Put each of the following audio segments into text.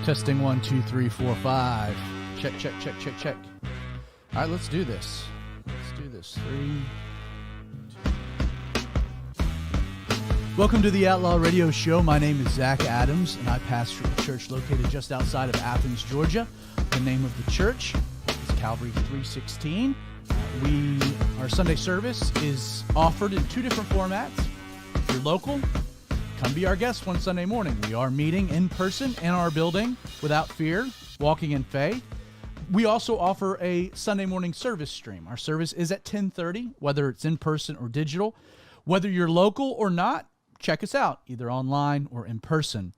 Testing 1, 2, 3, 4, 5. Check, check, check, check, check. All right, let's do this. Let's do this. 3, 2. Welcome to the Outlaw Radio Show. My name is Zach Adams, and I pastor a church located just outside of Athens, Georgia. The name of the church is Calvary 316. Our Sunday service is offered in 2 different formats. If you're local, come be our guest one Sunday morning. We are meeting in person in our building without fear, walking in faith. We also offer a Sunday morning service stream. Our service is at 10:30, whether it's in person or digital. Whether you're local or not, check us out, either online or in person.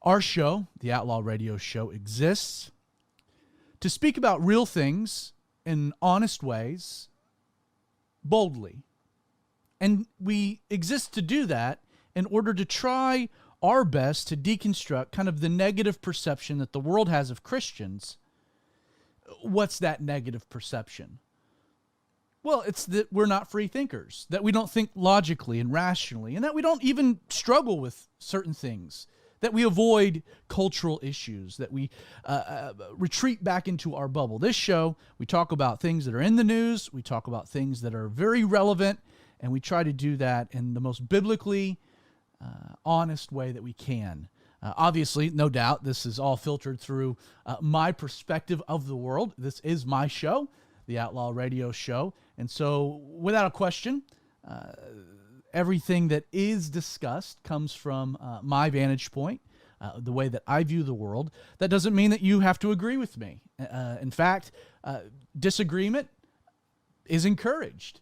Our show, the Outlaw Radio Show, exists to speak about real things in honest ways, boldly. And we exist to do that in order to try our best to deconstruct kind of the negative perception that the world has of Christians. What's that negative perception? Well, it's that we're not free thinkers, that we don't think logically and rationally, and that we don't even struggle with certain things, that we avoid cultural issues, that we retreat back into our bubble. This show, we talk about things that are in the news, we talk about things that are very relevant, and we try to do that in the most biblically honest way that we can. Obviously, no doubt, this is all filtered through my perspective of the world. This is my show, the Outlaw Radio Show. And so, without a question, everything that is discussed comes from my vantage point, the way that I view the world. That doesn't mean that you have to agree with me. In fact, disagreement is encouraged.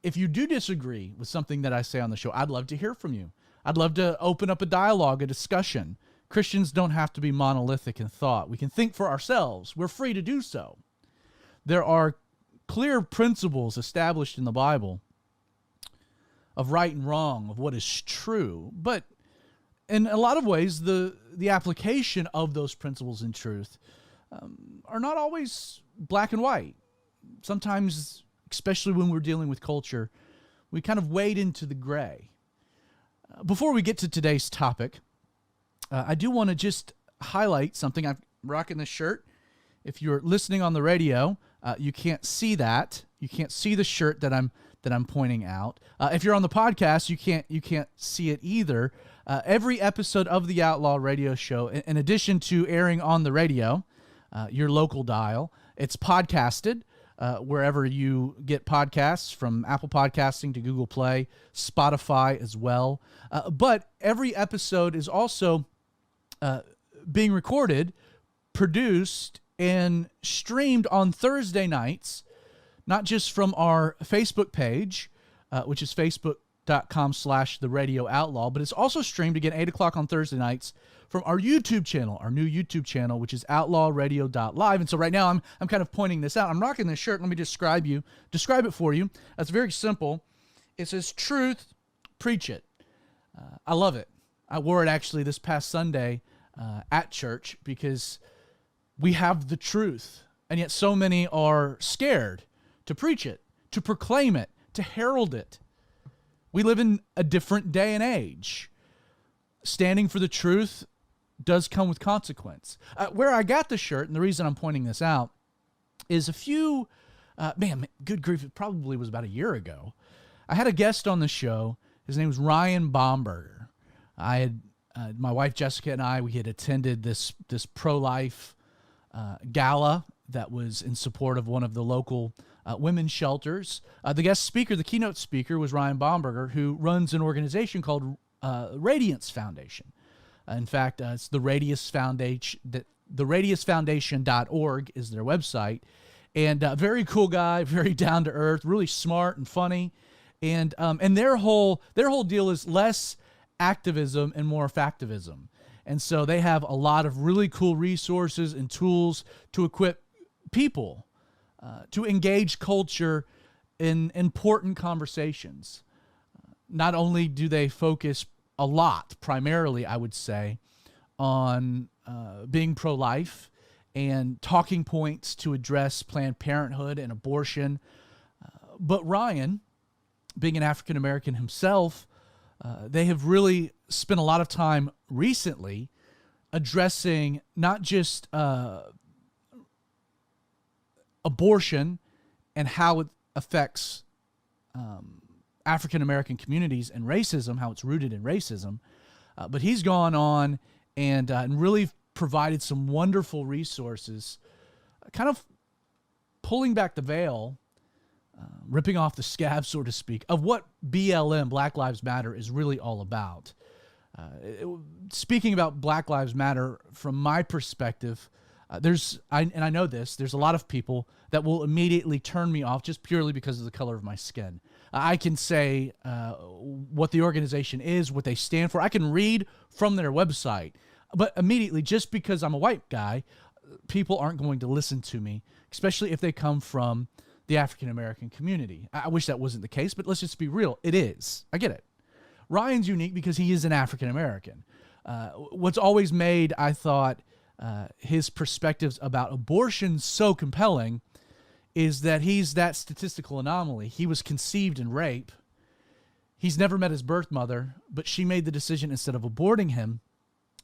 If you do disagree with something that I say on the show, I'd love to hear from you. I'd love to open up a dialogue, a discussion. Christians don't have to be monolithic in thought. We can think for ourselves. We're free to do so. There are clear principles established in the Bible of right and wrong, of what is true. But in a lot of ways, the application of those principles and truth are not always black and white. Sometimes, especially when we're dealing with culture, we kind of wade into the gray. Before we get to today's topic, I do want to just highlight something. I'm rocking this shirt. If you're listening on the radio, you can't see that. You can't see the shirt that I'm pointing out. If you're on the podcast, you can't see it either. Every episode of the Outlaw Radio Show, in addition to airing on the radio, your local dial, it's podcasted. Wherever you get podcasts, from Apple Podcasting to Google Play, Spotify as well. But every episode is also being recorded, produced, and streamed on Thursday nights, not just from our Facebook page, which is facebook.com/The Radio Outlaw, but it's also streamed again 8 o'clock on Thursday nights from our YouTube channel, our new YouTube channel, which is outlawradio.live. And so right now I'm kind of pointing this out. I'm rocking this shirt. Let me describe it for you. It's very simple. It says, "Truth, preach it." I love it. I wore it actually this past Sunday at church because we have the truth, and yet so many are scared to preach it, to proclaim it, to herald it. We live in a different day and age. Standing for the truth does come with consequence. Where I got the shirt, and the reason I'm pointing this out, is a few, good grief, it probably was about a year ago. I had a guest on the show. His name was Ryan Bomberger. I had, my wife Jessica and I, we had attended this pro-life gala that was in support of one of the local women's shelters. The guest speaker, the keynote speaker, was Ryan Bomberger, who runs an organization called Radiance Foundation. In fact, it's the Radiance Foundation. The radiusfoundation.org is their website, and very cool guy, very down to earth, really smart and funny, and their whole deal is less activism and more factivism, and so they have a lot of really cool resources and tools to equip people to engage culture in important conversations. Not only do they focus a lot, primarily, I would say, on being pro-life and talking points to address Planned Parenthood and abortion. But Ryan, being an African-American himself, they have really spent a lot of time recently addressing not just abortion and how it affects African-American communities and racism, how it's rooted in racism, but he's gone on and really provided some wonderful resources, kind of pulling back the veil, ripping off the scab, so to speak, of what BLM, Black Lives Matter, is really all about. Speaking about Black Lives Matter, from my perspective, I know this, there's a lot of people that will immediately turn me off just purely because of the color of my skin. I can say what the organization is, what they stand for. I can read from their website, but immediately, just because I'm a white guy, people aren't going to listen to me, especially if they come from the African-American community. I wish that wasn't the case, but let's just be real. It is. I get it. Ryan's unique because he is an African-American. What's always made, I thought, his perspectives about abortion so compelling is that he's that statistical anomaly. He was conceived in rape. He's never met his birth mother, but she made the decision, instead of aborting him,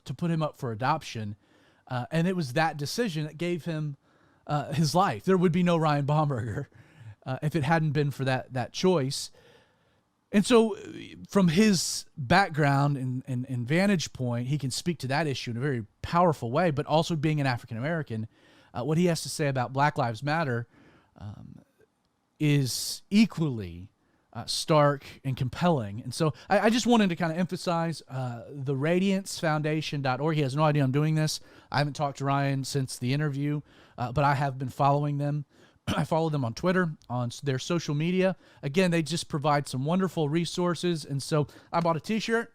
to put him up for adoption. And it was that decision that gave him his life. There would be no Ryan Baumberger if it hadn't been for that choice. And so from his background and vantage point, he can speak to that issue in a very powerful way, but also being an African-American, what he has to say about Black Lives Matter is equally stark and compelling. And so I just wanted to kind of emphasize the radiancefoundation.org. He has no idea I'm doing this. I haven't talked to Ryan since the interview, but I have been following them. I follow them on Twitter, on their social media. Again, they just provide some wonderful resources. And so I bought a t-shirt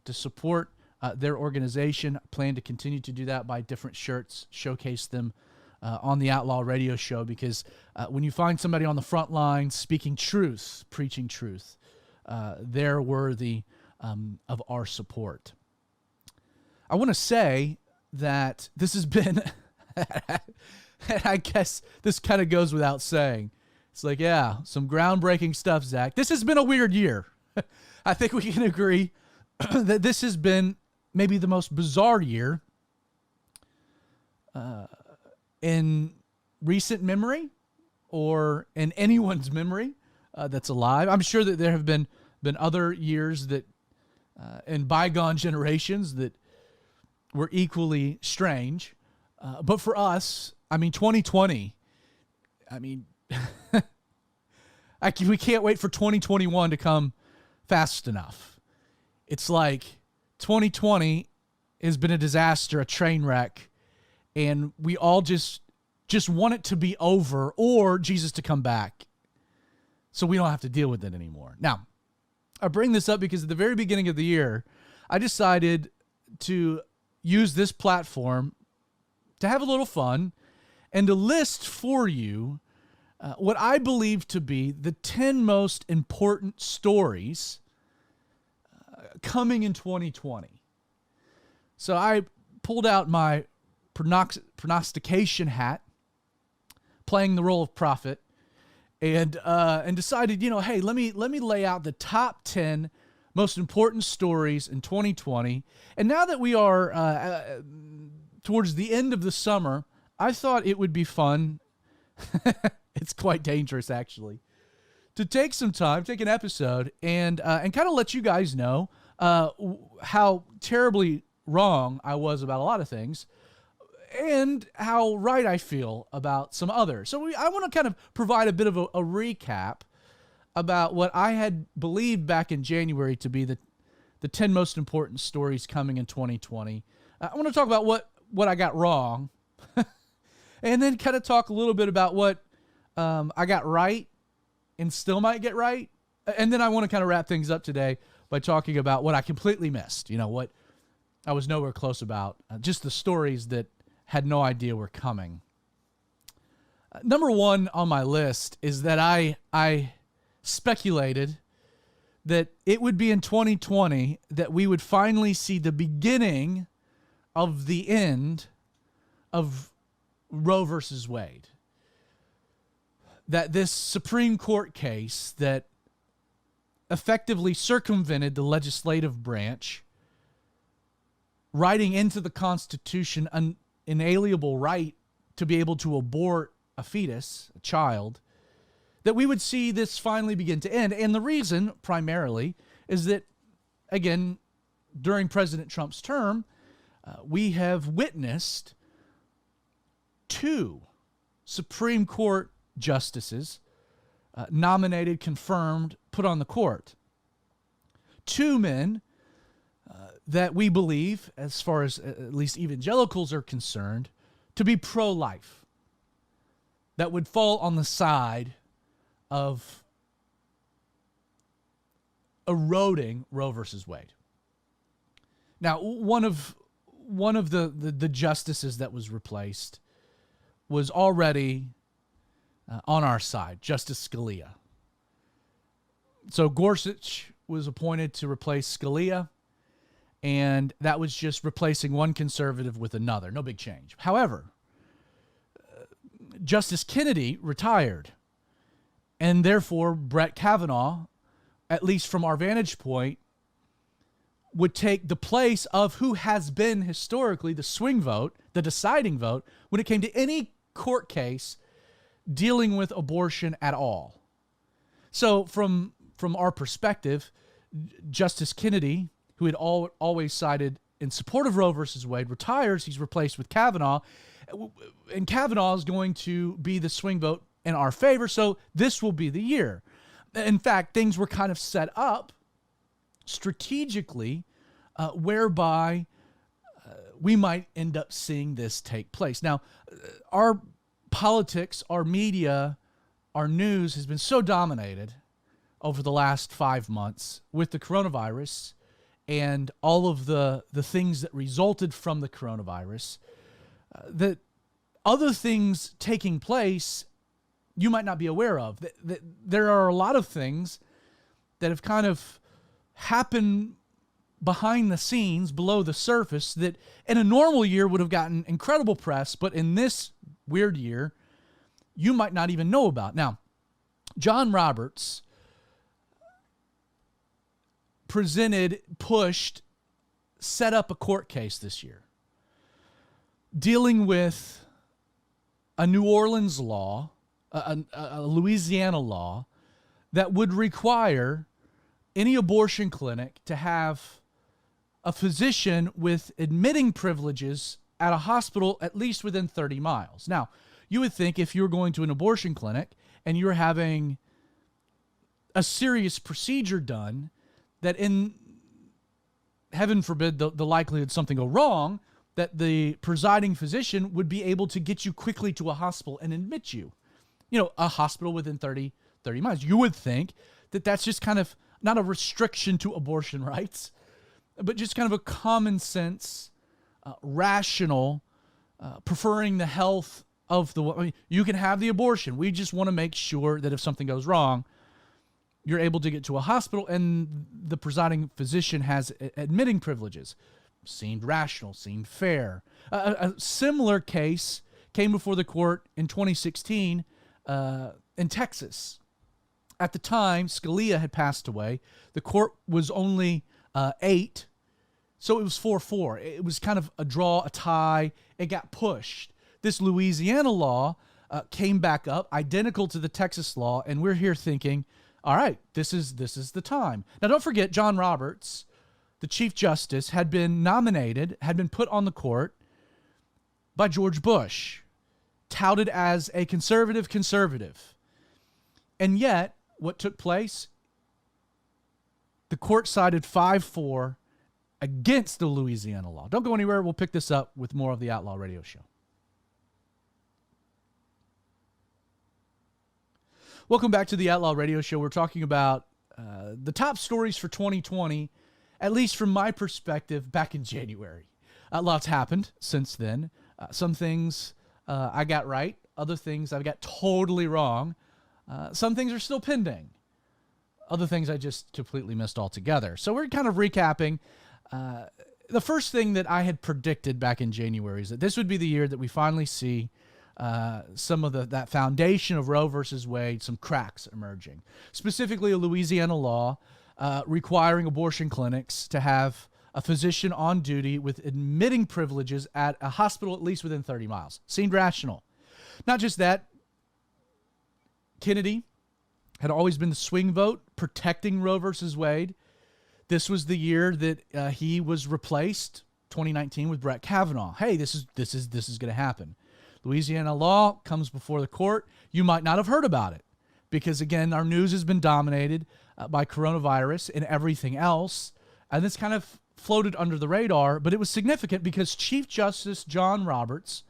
to support their organization. I plan to continue to do that, buy different shirts, showcase them on the Outlaw Radio Show, because when you find somebody on the front line speaking truth, preaching truth, they're worthy of our support. I want to say that this has been, and I guess this kind of goes without saying, it's like, yeah, some groundbreaking stuff, Zach. This has been a weird year. I think we can agree that this has been maybe the most bizarre year in recent memory, or in anyone's memory that's alive. I'm sure that there have been other years that in bygone generations that were equally strange. But for us, 2020, we can't wait for 2021 to come fast enough. It's like 2020 has been a disaster, a train wreck, and we all just want it to be over, or Jesus to come back so we don't have to deal with it anymore. Now, I bring this up because at the very beginning of the year, I decided to use this platform to have a little fun and to list for you what I believe to be the 10 most important stories coming in 2020. So I pulled out my prognostication hat, playing the role of prophet, and decided, hey, let me lay out the top 10 most important stories in 2020. And now that we are towards the end of the summer, I thought it would be fun. It's quite dangerous, actually, to take some time, take an episode, and kind of let you guys know how terribly wrong I was about a lot of things, and how right I feel about some others. So I want to kind of provide a bit of a recap about what I had believed back in January to be the 10 most important stories coming in 2020. I want to talk about what I got wrong, and then kind of talk a little bit about what I got right and still might get right. And then I want to kind of wrap things up today by talking about what I completely missed, what I was nowhere close about, just the stories that had no idea were coming. Number one on my list is that I speculated that it would be in 2020 that we would finally see the beginning of the end of Roe versus Wade. That this Supreme Court case that effectively circumvented the legislative branch writing into the Constitution an inalienable right to be able to abort a fetus, a child, that we would see this finally begin to end. And the reason, primarily, is that, again, during President Trump's term, we have witnessed 2 Supreme Court justices nominated, confirmed, put on the court. 2 men that we believe, as far as at least evangelicals are concerned, to be pro-life, that would fall on the side of eroding Roe versus Wade. Now, one of the justices that was replaced was already on our side, Justice Scalia. So Gorsuch was appointed to replace Scalia, and that was just replacing one conservative with another. No big change. However, Justice Kennedy retired, and therefore Brett Kavanaugh, at least from our vantage point, would take the place of who has been historically the swing vote, the deciding vote, when it came to any court case dealing with abortion at all. So from our perspective, Justice Kennedy, who had always sided in support of Roe versus Wade, retires. He's replaced with Kavanaugh, and Kavanaugh is going to be the swing vote in our favor, so this will be the year. In fact, things were kind of set up strategically whereby we might end up seeing this take place. Now, our politics, our media, our news has been so dominated over the last 5 months with the coronavirus and all of the things that resulted from the coronavirus, that other things taking place you might not be aware of. There are a lot of things that have kind of happened behind the scenes, below the surface, that in a normal year would have gotten incredible press, but in this weird year, you might not even know about. Now, John Roberts set up a court case this year dealing with a New Orleans law, a Louisiana law, that would require any abortion clinic to have a physician with admitting privileges at a hospital at least within 30 miles. Now, you would think if you were going to an abortion clinic and you're having a serious procedure done, that in, heaven forbid, the likelihood something go wrong, that the presiding physician would be able to get you quickly to a hospital and admit you. You know, a hospital within 30 miles. You would think that that's just kind of not a restriction to abortion rights, but just kind of a common sense, rational, preferring the health of the woman. I mean, you can have the abortion. We just want to make sure that if something goes wrong, you're able to get to a hospital, and the presiding physician has admitting privileges. Seemed rational, seemed fair. A similar case came before the court in 2016 in Texas. At the time, Scalia had passed away. The court was only 8, so it was 4-4. It was kind of a draw, a tie. It got pushed. This Louisiana law came back up, identical to the Texas law, and we're here thinking, all right, this is the time. Now, don't forget, John Roberts, the Chief Justice, had been nominated, had been put on the court by George Bush, touted as a conservative. And yet, what took place? The court sided 5-4 against the Louisiana law. Don't go anywhere. We'll pick this up with more of the Outlaw Radio Show. Welcome back to the Outlaw Radio Show. We're talking about the top stories for 2020, at least from my perspective, back in January. Lots happened since then. Some things I got right. Other things I got totally wrong. Some things are still pending. Other things I just completely missed altogether. So we're kind of recapping. The first thing that I had predicted back in January is that this would be the year that we finally see some of that foundation of Roe versus Wade, some cracks emerging. Specifically, a Louisiana law requiring abortion clinics to have a physician on duty with admitting privileges at a hospital at least within 30 miles. Seemed rational. Not just that, Kennedy had always been the swing vote protecting Roe versus Wade. This was the year that he was replaced, 2019, with Brett Kavanaugh. Hey, this is going to happen. Louisiana law comes before the court. You might not have heard about it because, again, our news has been dominated by coronavirus and everything else. And this kind of floated under the radar, but it was significant because Chief Justice John Roberts,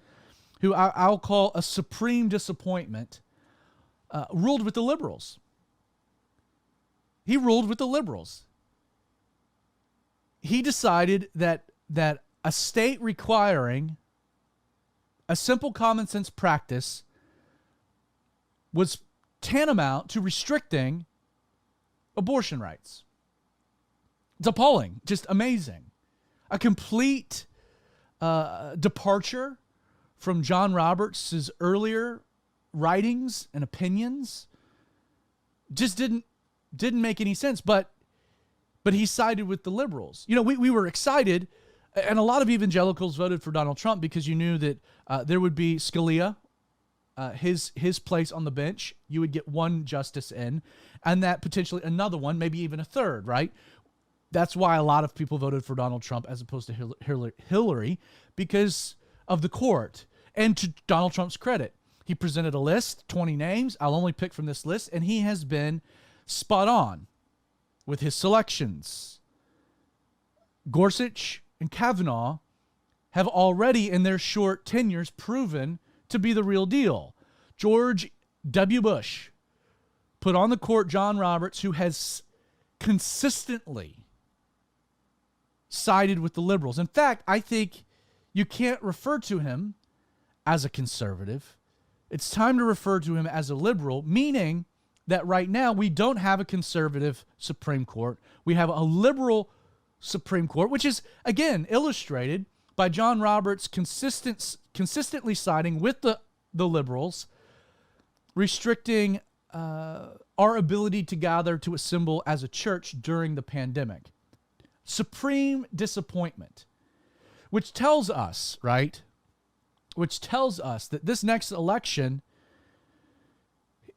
who I'll call a supreme disappointment, ruled with the liberals. He ruled with the liberals. He decided that a state requiring a simple common sense practice was tantamount to restricting abortion rights. It's appalling, just amazing. A complete departure from John Roberts' earlier writings and opinions. Just didn't make any sense, but he sided with the liberals. You know, we were excited, and a lot of evangelicals voted for Donald Trump because you knew that there would be Scalia, his place on the bench. You would get one justice in, and that potentially another one, maybe even a third, right? That's why a lot of people voted for Donald Trump as opposed to Hillary, because of the court. And to Donald Trump's credit, he presented a list, 20 names. I'll only pick from this list, and he has been spot on with his selections. Gorsuch and Kavanaugh have already, in their short tenures, proven to be the real deal. George W. Bush put on the court John Roberts, who has consistently sided with the liberals. In fact, I think you can't refer to him as a conservative. It's time to refer to him as a liberal, meaning that right now we don't have a conservative Supreme Court. We have a liberal Supreme Court, which is, again, illustrated by John Roberts consistently siding with the liberals, restricting our ability to gather, to assemble as a church during the pandemic. Supreme disappointment, which tells us, right? Which tells us that this next election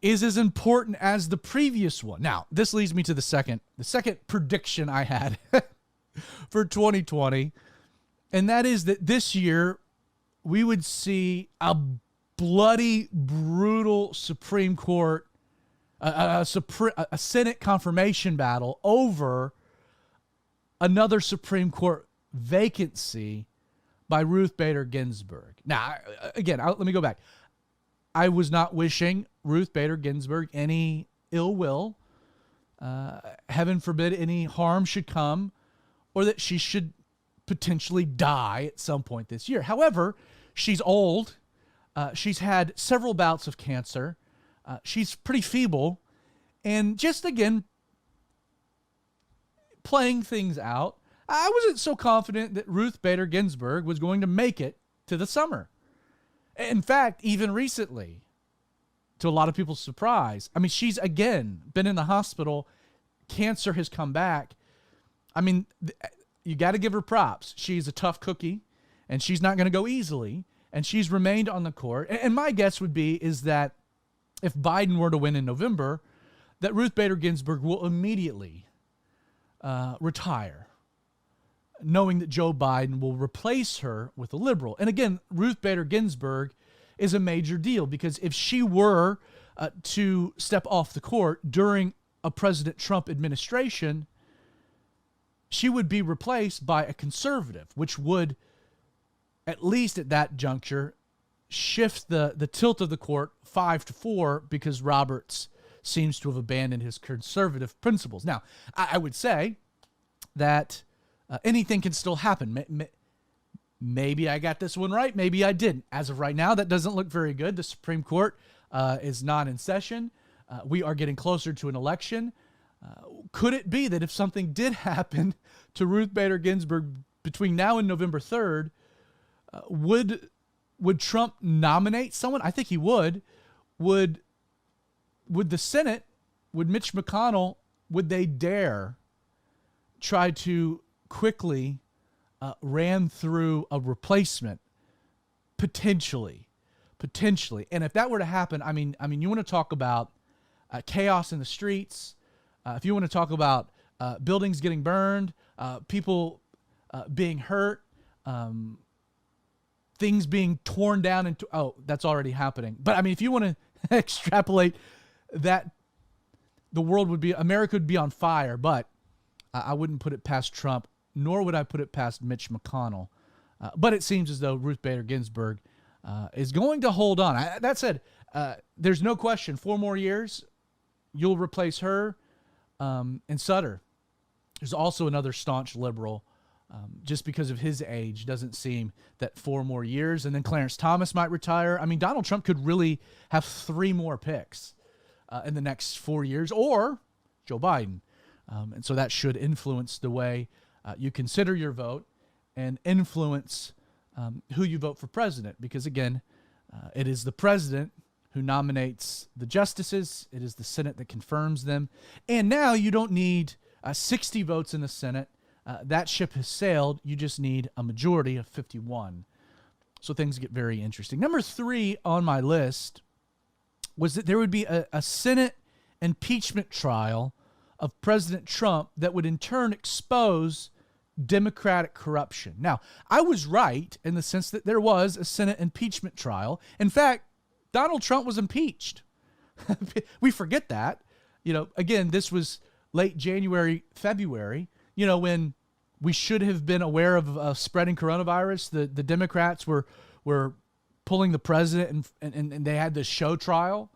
is as important as the previous one. Now, this leads me to the second prediction I had for 2020, and that is that this year we would see a bloody, brutal Supreme Court, a Senate confirmation battle over another Supreme Court vacancy by Ruth Bader Ginsburg. Now, again, let me go back. I was not wishing Ruth Bader Ginsburg any ill will. Heaven forbid any harm should come, or that she should potentially die at some point this year. However, she's old. She's had several bouts of cancer. She's pretty feeble. And just, again, playing things out, I wasn't so confident that Ruth Bader Ginsburg was going to make it to the summer. In fact, even recently, to a lot of people's surprise, I mean, she's, again, been in the hospital. Cancer has come back. I mean, you got to give her props. She's a tough cookie, and she's not going to go easily, and she's remained on the court. And my guess would be is that if Biden were to win in November, that Ruth Bader Ginsburg will immediately retire, knowing that Joe Biden will replace her with a liberal. And again, Ruth Bader Ginsburg is a major deal because if she were to step off the court during a President Trump administration, she would be replaced by a conservative, which would, at least at that juncture, shift the tilt of the court 5-4 because Roberts seems to have abandoned his conservative principles. Now, I would say that anything can still happen. Maybe I got this one right. Maybe I didn't. As of right now, that doesn't look very good. The Supreme Court is not in session. We are getting closer to an election. Could it be that if something did happen to Ruth Bader Ginsburg between now and November 3rd, would Trump nominate someone? I think he would. Would the Senate, would Mitch McConnell, would they dare try to quickly ran through a replacement, potentially. And if that were to happen, I mean, you want to talk about chaos in the streets. If you want to talk about buildings getting burned, people being hurt, things being torn down into, that's already happening. But I mean, if you want to extrapolate that, America would be on fire, but I wouldn't put it past Trump, nor would I put it past Mitch McConnell. But it seems as though Ruth Bader Ginsburg is going to hold on. That said, there's no question, 4 more years, you'll replace her and Sutter. There's also another staunch liberal. Just because of his age, doesn't seem that 4 more years. And then Clarence Thomas might retire. I mean, Donald Trump could really have 3 more picks in the next 4 years, or Joe Biden. And so that should influence the way you consider your vote and influence who you vote for president. Because, again, it is the president who nominates the justices. It is the Senate that confirms them. And now you don't need 60 votes in the Senate. That ship has sailed. You just need a majority of 51. So things get very interesting. Number 3 on my list was that there would be a Senate impeachment trial of President Trump that would in turn expose Democratic corruption. Now, I was right in the sense that there was a Senate impeachment trial. In fact, Donald Trump was impeached. We forget that. Again, this was late January, February. When we should have been aware of spreading coronavirus, the Democrats were pulling the president and they had this show trial.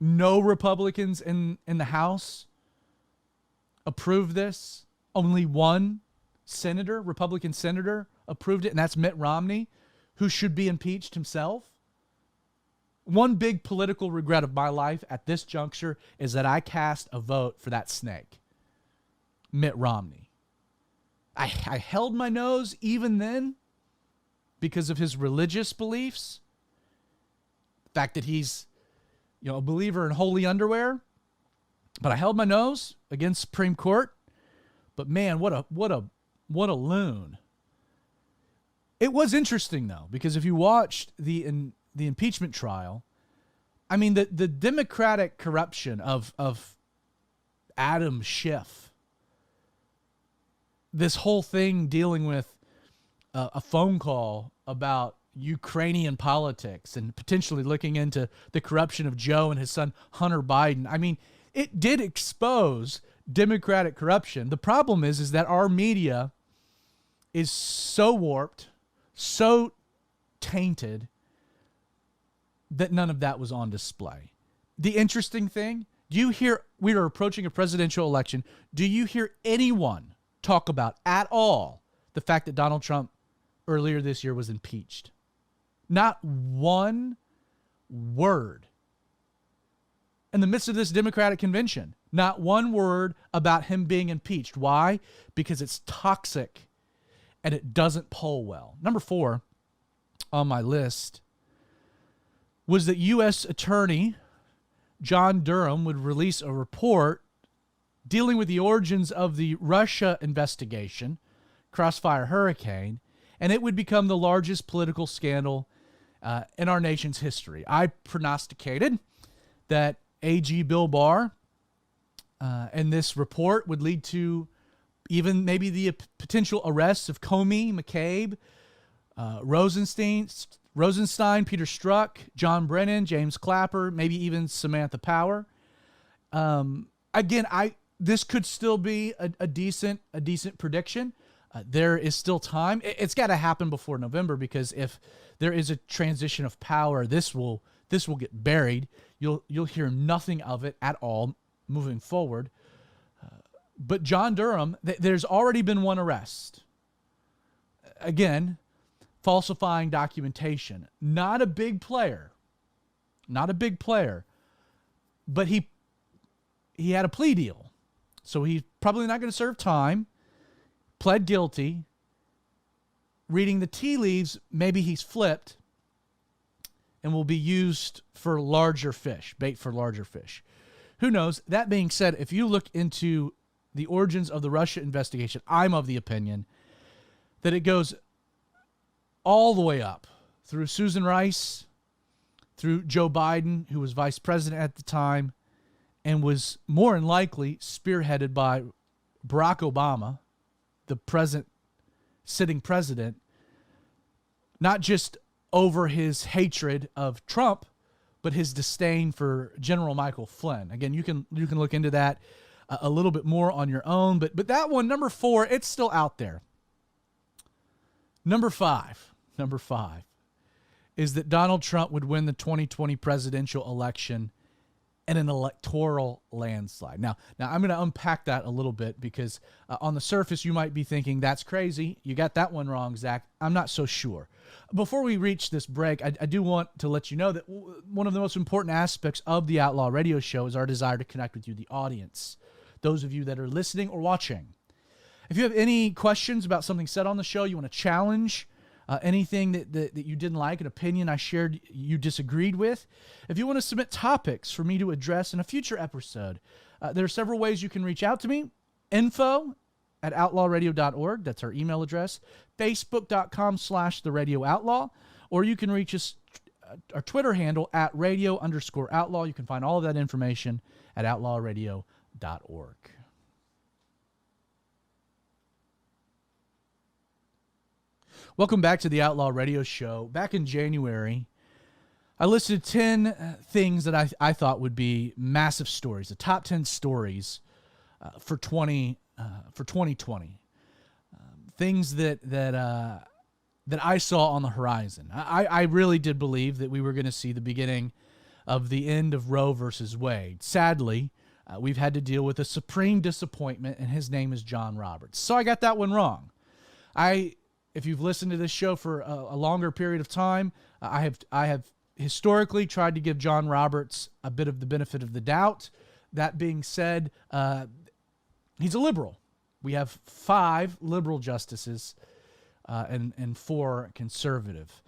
No Republicans in the House approved this. Only one Republican senator approved it, and that's Mitt Romney, who should be impeached himself. One big political regret of my life at this juncture is that I cast a vote for that snake, Mitt Romney. I held my nose even then because of his religious beliefs. The fact that he's, a believer in holy underwear. But I held my nose against Supreme Court. But man, what a loon. It was interesting though, because if you watched the impeachment trial, I mean the Democratic corruption of Adam Schiff, this whole thing dealing with a phone call about Ukrainian politics and potentially looking into the corruption of Joe and his son Hunter Biden. I mean, it did expose Democratic corruption. The problem is that our media is so warped, so tainted, that none of that was on display. The interesting thing, we are approaching a presidential election. Do you hear anyone talk about at all the fact that Donald Trump earlier this year was impeached? Not one word. In the midst of this Democratic convention, not one word about him being impeached. Why? Because it's toxic and it doesn't poll well. Number 4 on my list was that U.S. Attorney John Durham would release a report dealing with the origins of the Russia investigation, Crossfire Hurricane, and it would become the largest political scandal in our nation's history. I prognosticated that AG Bill Barr and this report would lead to even maybe the potential arrests of Comey, McCabe, Rosenstein, Peter Strzok, John Brennan, James Clapper, maybe even Samantha Power. Again, this could still be a decent prediction. There is still time. It's got to happen before November, because if there is a transition of power, this will get buried. You'll hear nothing of it at all moving forward. But John Durham, there's already been one arrest. Again, falsifying documentation. Not a big player, but he had a plea deal. So he's probably not going to serve time. Pled guilty. Reading the tea leaves, maybe he's flipped and will be used for larger fish, bait for larger fish. Who knows? That being said, if you look into the origins of the Russia investigation, I'm of the opinion that it goes all the way up through Susan Rice, through Joe Biden, who was vice president at the time, and was more than likely spearheaded by Barack Obama, the present sitting president, not just over his hatred of Trump, but his disdain for General Michael Flynn. Again, you can look into that a little bit more on your own, but that one, number 4, it's still out there. Number five is that Donald Trump would win the 2020 presidential election in an electoral landslide. Now I'm going to unpack that a little bit because on the surface, you might be thinking, that's crazy. You got that one wrong, Zach. I'm not so sure. Before we reach this break, I do want to let you know that one of the most important aspects of the Outlaw Radio Show is our desire to connect with you, the audience, those of you that are listening or watching. If you have any questions about something said on the show, you want to challenge anything that you didn't like, an opinion I shared you disagreed with, if you want to submit topics for me to address in a future episode, there are several ways you can reach out to me. info@outlawradio.org. That's our email address. Facebook.com/The Radio Outlaw. Or you can reach us, our Twitter handle, @radio_outlaw. You can find all of that information at outlawradio.org. Welcome back to the Outlaw Radio Show. Back in January, I listed 10 things that I thought would be massive stories, the top 10 stories for 2020. Things that I saw on the horizon. I really did believe that we were going to see the beginning of the end of Roe versus Wade. Sadly, we've had to deal with a supreme disappointment, and his name is John Roberts. So I got that one wrong. If you've listened to this show for a longer period of time, I have historically tried to give John Roberts a bit of the benefit of the doubt. That being said, he's a liberal. We have 5 liberal justices and 4 conservative.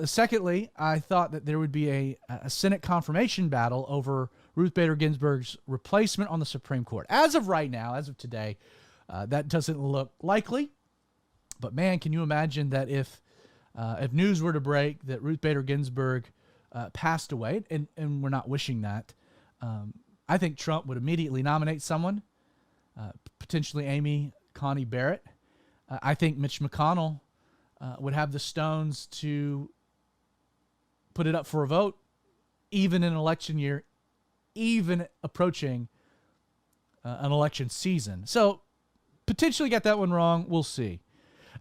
Secondly, I thought that there would be a Senate confirmation battle over Ruth Bader Ginsburg's replacement on the Supreme Court. As of right now, as of today, that doesn't look likely. But man, can you imagine that if news were to break that Ruth Bader Ginsburg passed away, and we're not wishing that, I think Trump would immediately nominate someone, potentially Amy Coney Barrett. I think Mitch McConnell would have the stones to put it up for a vote, even in an election year, even approaching an election season. So potentially got that one wrong. We'll see.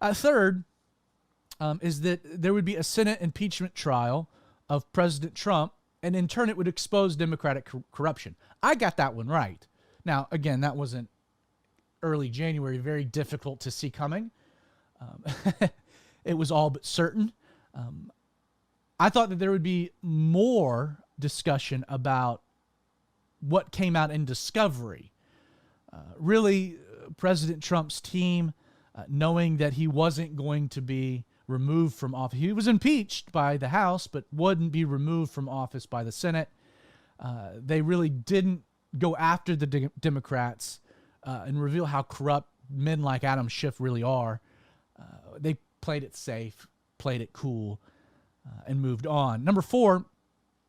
Third is that there would be a Senate impeachment trial of President Trump, and in turn it would expose Democratic corruption. I got that one right. Now, again, that wasn't early January, very difficult to see coming. It was all but certain. I thought that there would be more discussion about what came out in discovery. Really, President Trump's team, knowing that he wasn't going to be removed from office. He was impeached by the House, but wouldn't be removed from office by the Senate. They really didn't go after the Democrats and reveal how corrupt men like Adam Schiff really are. They played it safe, played it cool, and moved on. Number 4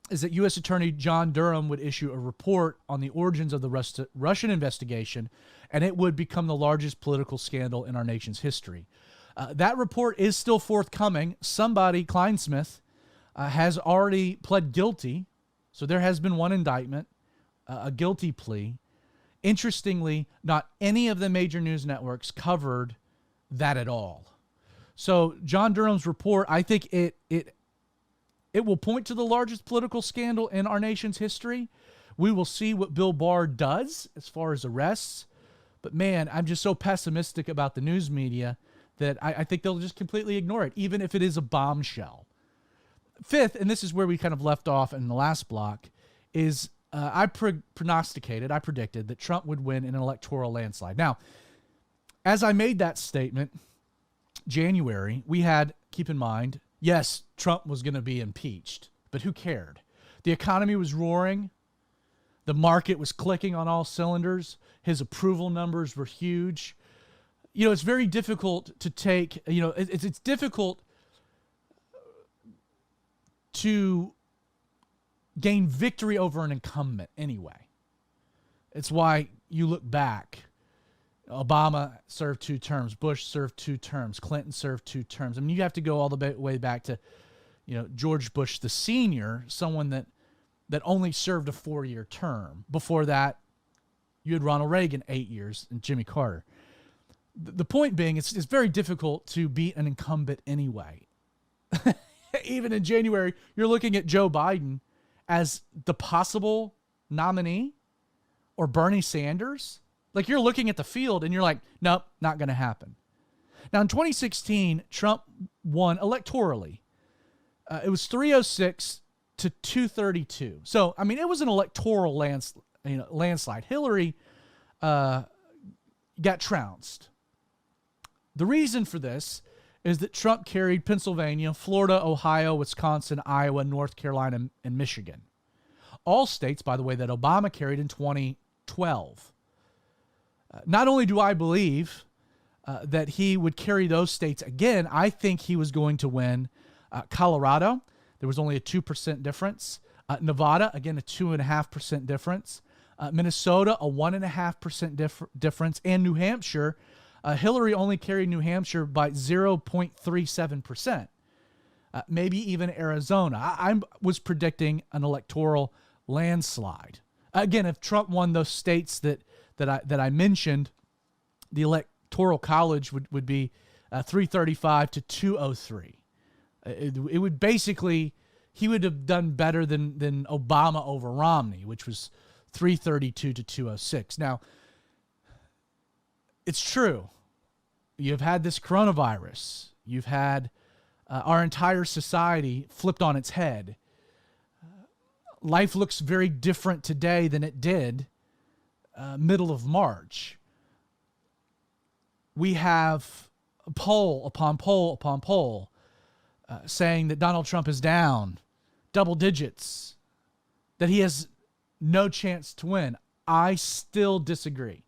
is that U.S. Attorney John Durham would issue a report on the origins of the Russian investigation, and it would become the largest political scandal in our nation's history. That report is still forthcoming. Somebody, Kleinsmith, has already pled guilty, so there has been one indictment, a guilty plea. Interestingly, not any of the major news networks covered that at all. So John Durham's report, I think it will point to the largest political scandal in our nation's history. We will see what Bill Barr does as far as arrests. But man, I'm just so pessimistic about the news media that I think they'll just completely ignore it, even if it is a bombshell. 5th, and this is where we kind of left off in the last block, is I predicted that Trump would win in an electoral landslide. Now, as I made that statement, January, we had, keep in mind, yes, Trump was going to be impeached, but who cared? The economy was roaring. The market was clicking on all cylinders. His approval numbers were huge. It's very difficult to take, it's difficult to gain victory over an incumbent anyway. It's why you look back. Obama served 2 terms. Bush served 2 terms. Clinton served 2 terms. I mean, you have to go all the way back to, George Bush the senior, someone that only served a 4-year term. Before that, you had Ronald Reagan 8 years and Jimmy Carter. The point being, it's very difficult to beat an incumbent anyway. Even in January, you're looking at Joe Biden as the possible nominee, or Bernie Sanders. Like, you're looking at the field and you're like, nope, not going to happen. Now, in 2016, Trump won electorally. It was 306 to 232. So, I mean, it was an electoral landslide. Hillary got trounced. The reason for this is that Trump carried Pennsylvania, Florida, Ohio, Wisconsin, Iowa, North Carolina, and Michigan. All states, by the way, that Obama carried in 2012. Not only do I believe that he would carry those states again, I think he was going to win Colorado. There was only a 2% difference. Nevada, again, a 2.5% difference. Minnesota, a 1.5% difference. And New Hampshire, Hillary only carried New Hampshire by 0.37%. Maybe even Arizona. I was predicting an electoral landslide. Again, if Trump won those states that I mentioned, the electoral college would be 335 to 203. It would basically, he would have done better than Obama over Romney, which was 332 to 206. Now, it's true. You've had this coronavirus. You've had our entire society flipped on its head. Life looks very different today than it did middle of March. We have poll upon poll upon poll saying that Donald Trump is down double digits, that he has no chance to win. I still disagree.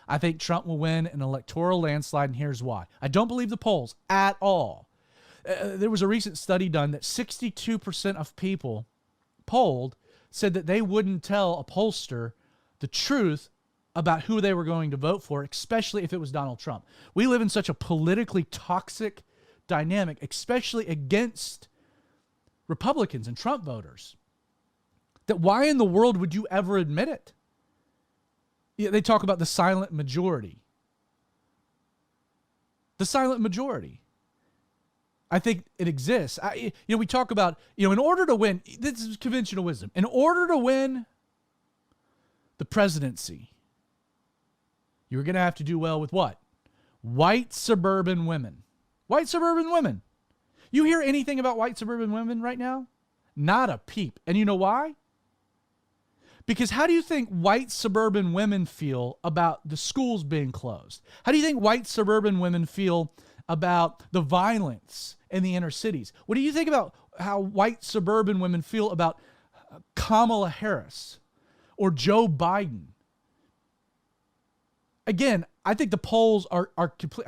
I think Trump will win an electoral landslide, and here's why. I don't believe the polls at all. There was a recent study done that 62% of people polled said that they wouldn't tell a pollster the truth about who they were going to vote for, especially if it was Donald Trump. We live in such a politically toxic dynamic, especially against Republicans and Trump voters, that why in the world would you ever admit it? Yeah, they talk about the silent majority. The silent majority. I think it exists. We talk about, in order to win, this is conventional wisdom. In order to win the presidency, you're going to have to do well with what? White suburban women. White suburban women. You hear anything about white suburban women right now? Not a peep. And you know why? Because how do you think white suburban women feel about the schools being closed? How do you think white suburban women feel about the violence in the inner cities? What do you think about how white suburban women feel about Kamala Harris or Joe Biden? Again, I think the polls are complete.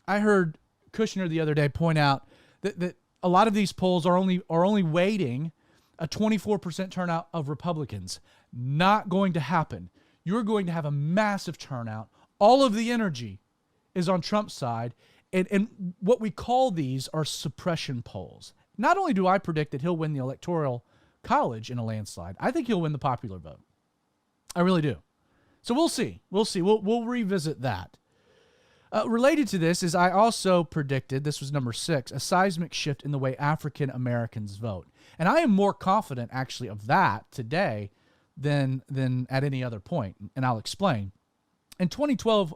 I heard Kushner the other day point out that a lot of these polls are only weighting a 24% turnout of Republicans. Not going to happen. You're going to have a massive turnout. All of the energy is on Trump's side. And what we call these are suppression polls. Not only do I predict that he'll win the electoral college in a landslide, I think he'll win the popular vote. I really do. So we'll see. We'll revisit that. Related to this is I also predicted, this was number 6, a seismic shift in the way African Americans vote. And I am more confident actually of that today than at any other point. And I'll explain. In 2012,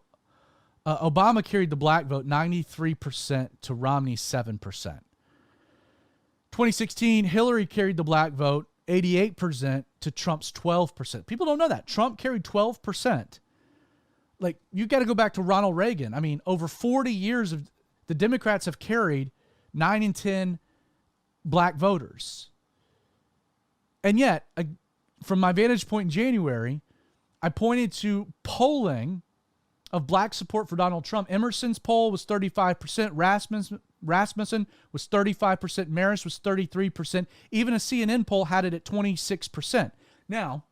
Obama carried the black vote 93% to Romney 7%. 2016, Hillary carried the black vote 88% to Trump's 12%. People don't know that. Trump carried 12%. Like, you got to go back to Ronald Reagan. I mean, over 40 years of the Democrats have carried 9 in 10 black voters. And yet, from my vantage point in January, I pointed to polling of black support for Donald Trump. Emerson's poll was 35%. Rasmussen was 35%. Marist was 33%. Even a CNN poll had it at 26%. Now,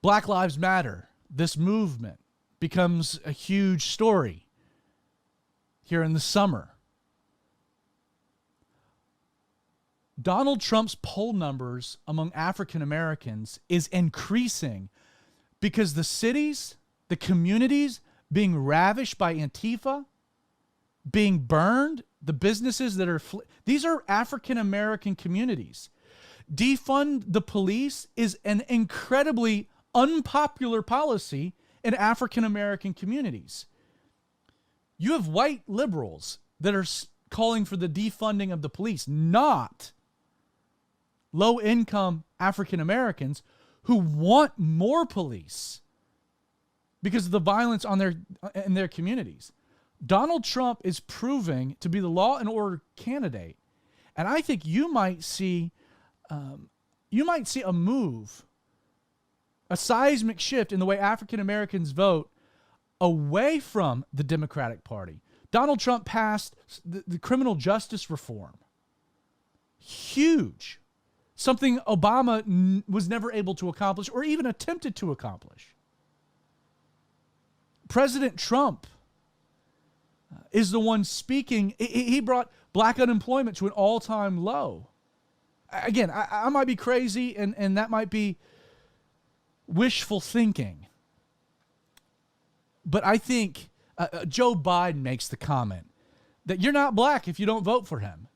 Black Lives Matter, this movement, becomes a huge story here in the summer. Donald Trump's poll numbers among African Americans is increasing because the cities, the communities being ravished by Antifa, being burned, the businesses that are, these are African American communities. Defund the police is an incredibly unpopular policy in African American communities. You have white liberals that are calling for the defunding of the police, not low-income African Americans who want more police because of the violence in their communities. Donald Trump is proving to be the law and order candidate, and I think you might see a move, a seismic shift in the way African Americans vote away from the Democratic Party. Donald Trump passed the criminal justice reform. Huge. Something Obama was never able to accomplish or even attempted to accomplish. President Trump is the one speaking. He brought black unemployment to an all-time low. Again, I might be crazy, and that might be wishful thinking. But I think Joe Biden makes the comment that you're not black if you don't vote for him.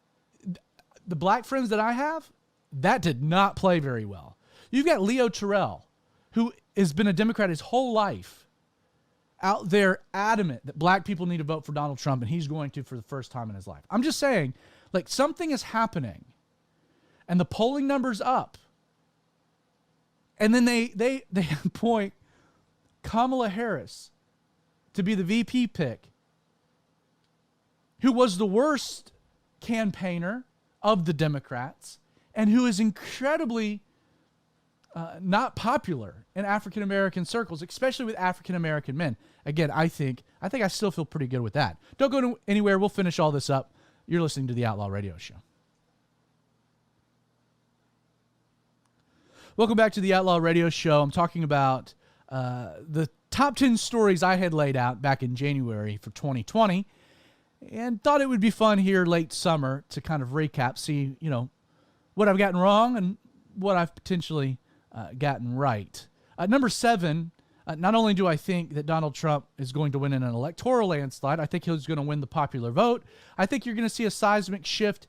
The black friends that I have, that did not play very well. You've got Leo Terrell, who has been a Democrat his whole life, out there adamant that black people need to vote for Donald Trump, and he's going to for the first time in his life. I'm just saying, like, something is happening, and the polling number's up. And then they appoint Kamala Harris to be the VP pick, who was the worst campaigner of the Democrats and who is incredibly not popular in African American circles, especially with African American men. Again, I think I still feel pretty good with that. Don't go anywhere. We'll finish all this up. You're listening to the Outlaw Radio Show. Welcome back to the Outlaw Radio Show. I'm talking about the top 10 stories I had laid out back in January for 2020, and thought it would be fun here late summer to kind of recap, see, what I've gotten wrong and what I've potentially gotten right. Number 7, not only do I think that Donald Trump is going to win in an electoral landslide, I think he's going to win the popular vote. I think you're going to see a seismic shift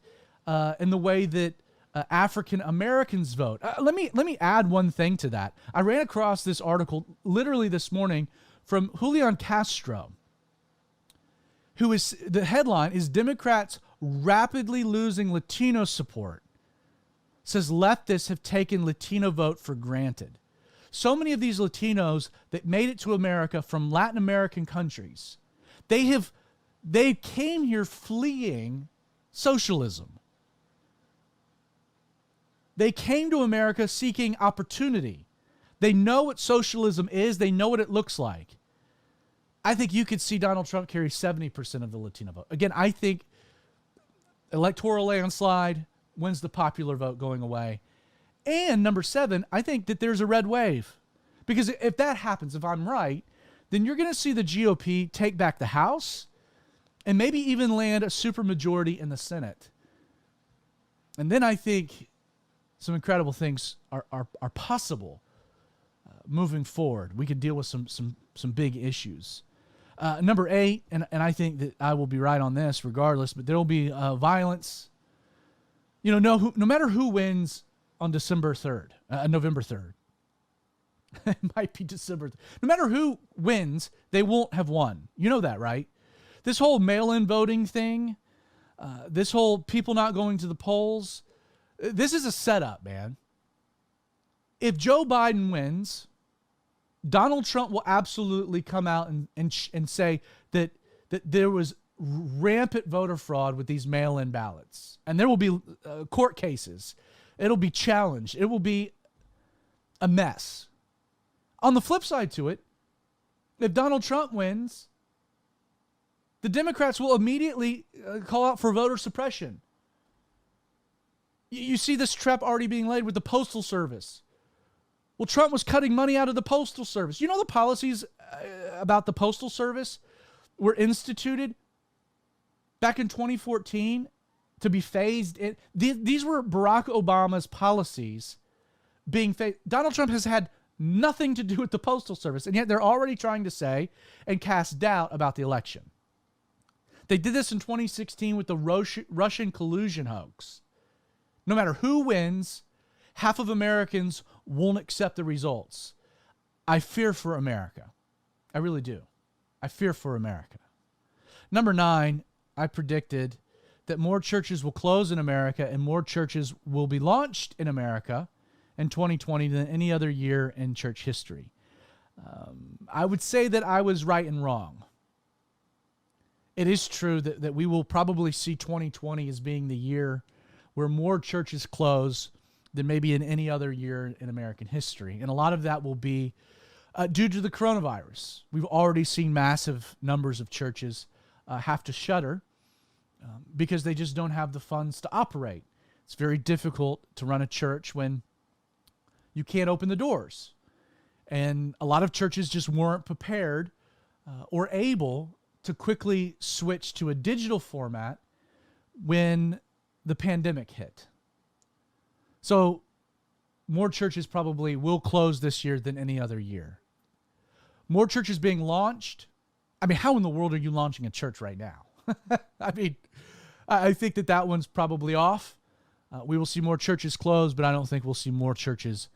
in the way that African Americans vote. Let me add one thing to that. I ran across this article literally this morning from Julian Castro, who is, the headline is Democrats rapidly losing Latino support. Says leftists have taken Latino vote for granted. So many of these Latinos that made it to America from Latin American countries, they came here fleeing socialism. They came to America seeking opportunity. They know what socialism is. They know what it looks like. I think you could see Donald Trump carry 70% of the Latino vote. Again, I think electoral landslide, wins the popular vote going away. And number 7, I think that there's a red wave. Because if that happens, if I'm right, then you're going to see the GOP take back the House and maybe even land a supermajority in the Senate. And then I think some incredible things are possible moving forward. We could deal with some big issues. Number 8, and I think that I will be right on this regardless, but there will be violence. No matter who wins on November 3rd, it might be December. No matter who wins, they won't have won. You know that, right? This whole mail-in voting thing, this whole people not going to the polls, this is a setup, man. If Joe Biden wins, Donald Trump will absolutely come out and say that there was rampant voter fraud with these mail-in ballots. And there will be court cases It'll be challenged. It will be a mess. On the flip side to it, if Donald Trump wins, the Democrats will immediately call out for voter suppression. You see this trap already being laid with the Postal Service. Well, Trump was cutting money out of the Postal Service. You know the policies about the Postal Service were instituted back in 2014 to be phased in. These were Barack Obama's policies being phased. Donald Trump has had nothing to do with the Postal Service, and yet they're already trying to say and cast doubt about the election. They did this in 2016 with the Russian collusion hoax. No matter who wins, half of Americans won't accept the results. I fear for America. I really do. I fear for America. Number 9, I predicted that more churches will close in America and more churches will be launched in America in 2020 than any other year in church history. I would say that I was right and wrong. It is true that we will probably see 2020 as being the year where more churches close than maybe in any other year in American history. And a lot of that will be due to the coronavirus. We've already seen massive numbers of churches have to shutter because they just don't have the funds to operate. It's very difficult to run a church when you can't open the doors. And a lot of churches just weren't prepared or able to quickly switch to a digital format when the pandemic hit. So more churches probably will close this year than any other year. More churches being launched. I mean, how in the world are you launching a church right now? I mean, I think that one's probably off. We will see more churches close, but I don't think we'll see more churches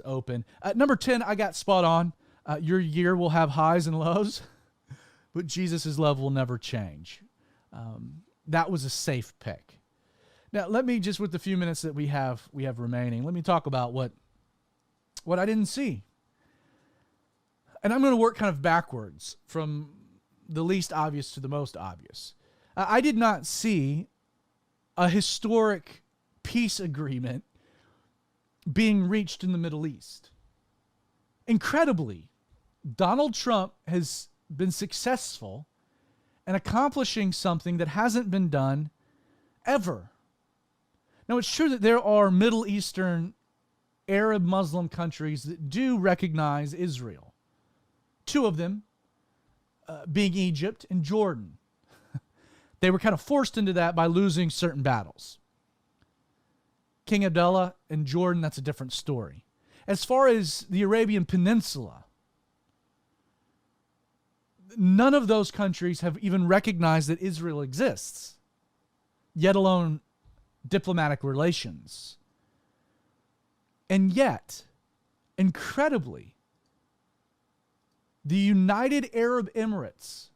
open. Number 10, I got spot on. Your year will have highs and lows, but Jesus' love will never change. That was a safe pick. Now, let me just, with the few minutes that we have remaining, let me talk about what I didn't see. And I'm going to work kind of backwards from the least obvious to the most obvious. I did not see a historic peace agreement being reached in the Middle East. Incredibly, Donald Trump has been successful in accomplishing something that hasn't been done ever. Now, it's true that there are Middle Eastern Arab Muslim countries that do recognize Israel. 2 of them being Egypt and Jordan. They were kind of forced into that by losing certain battles. King Abdullah and Jordan, that's a different story. As far as the Arabian Peninsula, none of those countries have even recognized that Israel exists, yet alone diplomatic relations. And yet, incredibly, the United Arab Emirates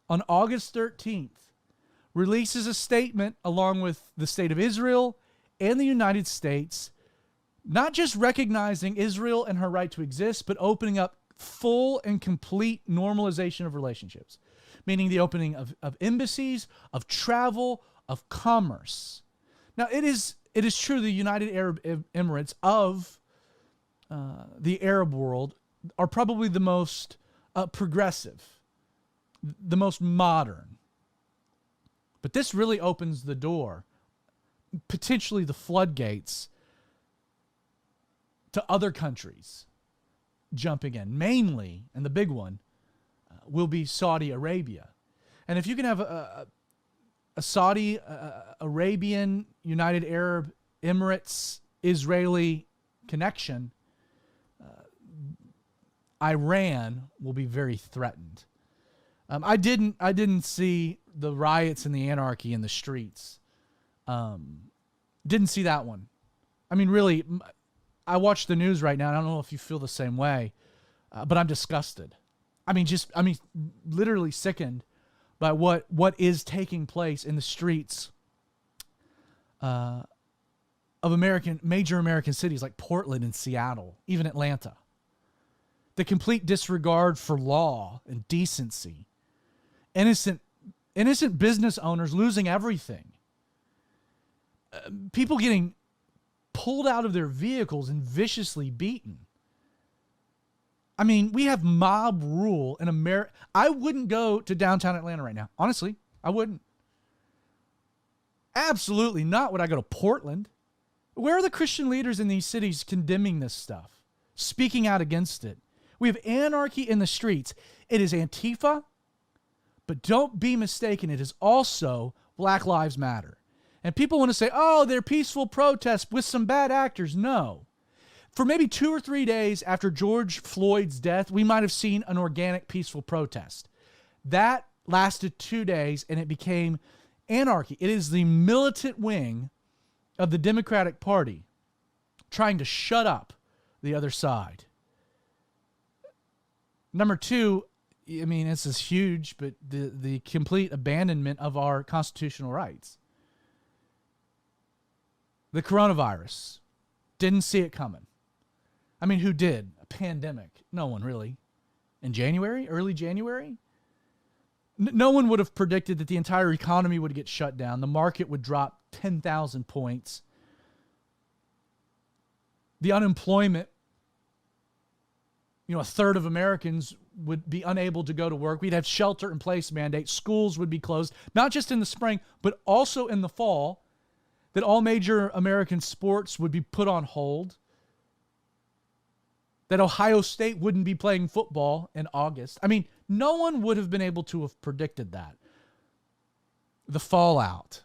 on August 13th releases a statement along with the state of Israel and the United States, not just recognizing Israel and her right to exist, but opening up full and complete normalization of relationships, meaning the opening of embassies, of travel, of commerce. Now, it is true the United Arab Emirates of the Arab world are probably the most progressive, the most modern. But this really opens the door, potentially the floodgates, to other countries jumping in. Mainly, and the big one, will be Saudi Arabia. And if you can have a Saudi, Arabian, United Arab Emirates, Israeli connection, Iran will be very threatened. I didn't see the riots and the anarchy in the streets. Didn't see that one. I mean, really, I watch the news right now, and I don't know if you feel the same way, but I'm disgusted. I mean, literally sickened by what is taking place in the streets of major American cities like Portland and Seattle, even Atlanta. The complete disregard for law and decency. Innocent business owners losing everything. People getting pulled out of their vehicles and viciously beaten. I mean, we have mob rule in America. I wouldn't go to downtown Atlanta right now. Honestly, I wouldn't. Absolutely not would I go to Portland. Where are the Christian leaders in these cities condemning this stuff, speaking out against it? We have anarchy in the streets. It is Antifa, but don't be mistaken, it is also Black Lives Matter. And people want to say, oh, they're peaceful protests with some bad actors. No. For maybe 2 or 3 days after George Floyd's death, we might have seen an organic, peaceful protest. That lasted 2 days, and it became anarchy. It is the militant wing of the Democratic Party trying to shut up the other side. Number two, I mean, this is huge, but the complete abandonment of our constitutional rights. The coronavirus. Didn't see it coming. I mean, who did? A pandemic. No one really. In January? Early January? No one would have predicted that the entire economy would get shut down. The market would drop 10,000 points. The unemployment, a third of Americans would be unable to go to work. We'd have shelter-in-place mandates. Schools would be closed, not just in the spring, but also in the fall, that all major American sports would be put on hold, that Ohio State wouldn't be playing football in August. I mean, no one would have been able to have predicted that. The fallout.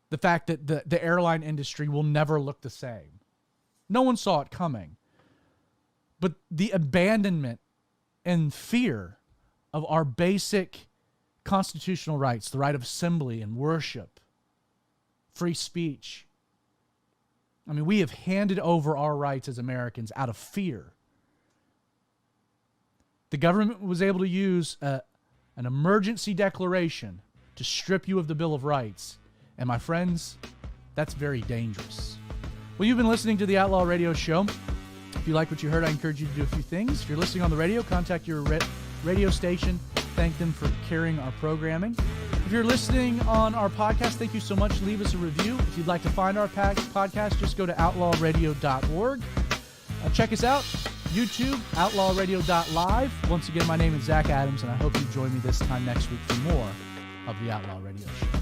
The fact that the airline industry will never look the same. No one saw it coming. But the abandonment and fear of our basic constitutional rights, the right of assembly and worship, free speech. I mean, we have handed over our rights as Americans out of fear. The government was able to use an emergency declaration to strip you of the Bill of Rights. And my friends, that's very dangerous. Well, you've been listening to the Outlaw Radio Show. If you like what you heard, I encourage you to do a few things. If you're listening on the radio, contact your radio station. Thank them for carrying our programming. If you're listening on our podcast, thank you so much. Leave us a review. If you'd like to find our podcast, just go to outlawradio.org. Check us out. YouTube, outlawradio.live. Once again, my name is Zach Adams, and I hope you join me this time next week for more of the Outlaw Radio Show.